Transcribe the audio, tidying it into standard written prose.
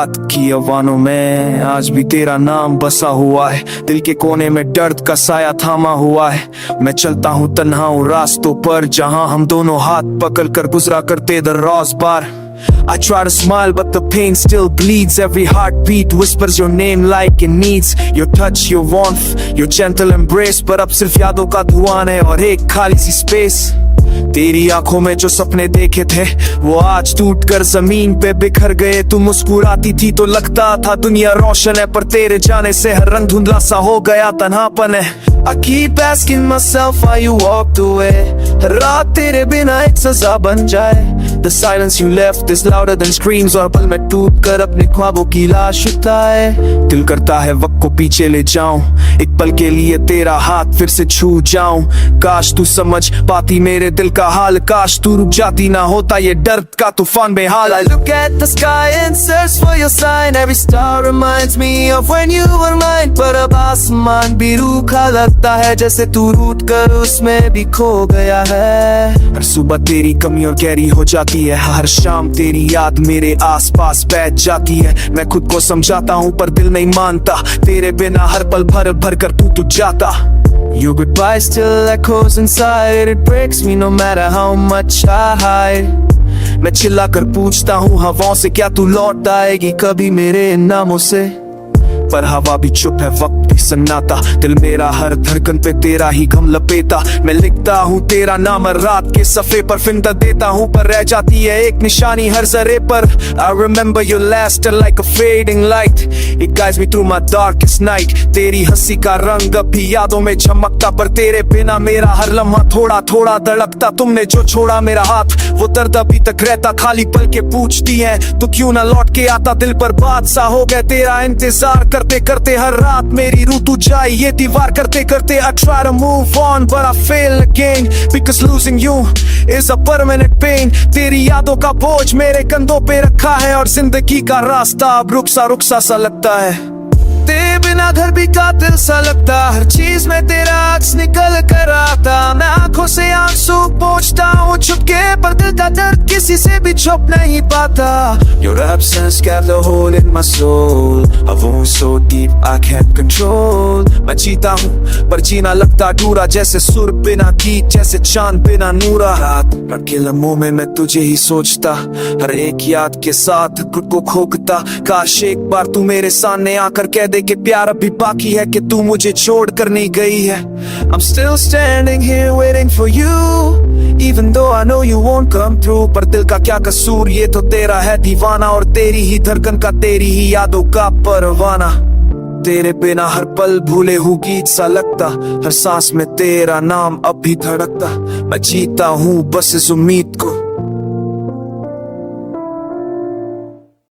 रात की अवानों में आज भी तेरा नाम बसा हुआ है। दिल के कोने में दर्द का साया थामा हुआ है। मैं चलता हूँ तन्हा उन रास्तों पर जहाँ हम दोनों हाथ पकड़ कर गुजरा करते दर्रोज़ पार। I try to smile but the pain still bleeds. Every heartbeat whispers your name like it needs your touch, your warmth, your gentle embrace. पर अब सिर्फ यादों का धुआं है और एक खाली सी स्पेस। तेरी आंखों में जो सपने देखे थे वो आज टूट कर जमीन पे बिखर गए। तू मुस्कुराती थी तो लगता था दुनिया रोशन है, पर तेरे जाने से हर रंग धुंधला सा हो गया, तन्हापन है। I keep asking myself why you walked away। हर रात तेरे बिना एक सजा बन जाए। The silence you left is louder than screams। और पल में टूट कर अपने ख्वाबों की लाश उठाए। दिल करता है वक्त को पीछे ले जाऊं, एक पल के लिए तेरा हाथ फिर से छू जाऊं। काश तू समझ पाती मेरे दिल का हाल, काश तू रुक जाती ना होता ये दर्द का तूफान बेहाल। I look at the sky and search for your sign। Every star reminds me of when you were mine। पर अब आसमान भी रूखा लगता है, जैसे तू रूठ कर उसमें भी खो गया है। हर सुबह तेरी कमी और गहरी हो जाती है, हर शाम तेरी याद मेरे आसपास बैठ जाती है। मैं खुद को समझाता हूँ पर दिल नहीं मानता, तेरे बिना हर पल भर भर कर तू जाता। Your goodbye still echoes inside। It breaks me no matter how much I hide। मैं चिल्ला कर पूछता हूँ हवाओं से, क्या तू लौट आएगी कभी मेरे इन नामों से? पर हवा भी चुप है, वक्त भी सन्नाटा। दिल मेरा हर धड़कन पे तेरा ही गम लपेटा। मैं लिखता हूँ तेरा नाम रात के सफ़े पर, फिंदा देता हूँ पर रह जाती है एक निशानी हर जरे पर। I remember your laughter like a fading light। It guides me through my darkest night। तेरी हंसी का रंग अब भी यादों में चमकता, पर तेरे बिना मेरा हर लम्हा थोड़ा थोड़ा धड़कता। तुमने जो छोड़ा मेरा हाथ वो दर्द अभी तक रहता, खाली पल के पूछती है तो क्यों ना लौट के आता। दिल पर बात सा हो गया तेरा इंतजार करते करते, हर रात मेरी रूह तू जाए ये दीवार करते करते। I try to move on but I fail again because losing you is a permanent pain। तेरी यादों का बोझ मेरे कंधों पे रखा है और जिंदगी का रास्ता अब रुक सा लगता है। तेरे बिना घर भी कातिल सा लगता, हर चीज में तेरा अक्स निकल कर आता। मैं आंखों से आंसू पोंछता हूँ छुपके, पर दिल का दर्द किसी से भी छुप नहीं पाता। Your absence kept a hole in my soul। A wound so deep I can't control। मैं जीता हूँ पर जीना लगता अधूरा, जैसे सुर बिना गीत, जैसे चांद बिना नूरा। रात के लम्हों में मैं तुझे ही सोचता, हर एक याद के साथ खुद को खोकता। काश एक बार तू मेरे सामने आकर कह दे कि प्यार अभी बाकी है, कि तू मुझे छोड़ कर नहीं गई है। I'm still standing here waiting for you even though I know you won't come through। पर दिल का क्या कसूर, ये तो तेरा है दीवाना, और तेरी ही धड़कन का तेरी ही यादों का परवाना। तेरे बिना हर पल भूले हुए गीत सा लगता, हर सांस में तेरा नाम अब भी धड़कता। मैं जीता हूँ बस इस उम्मीद को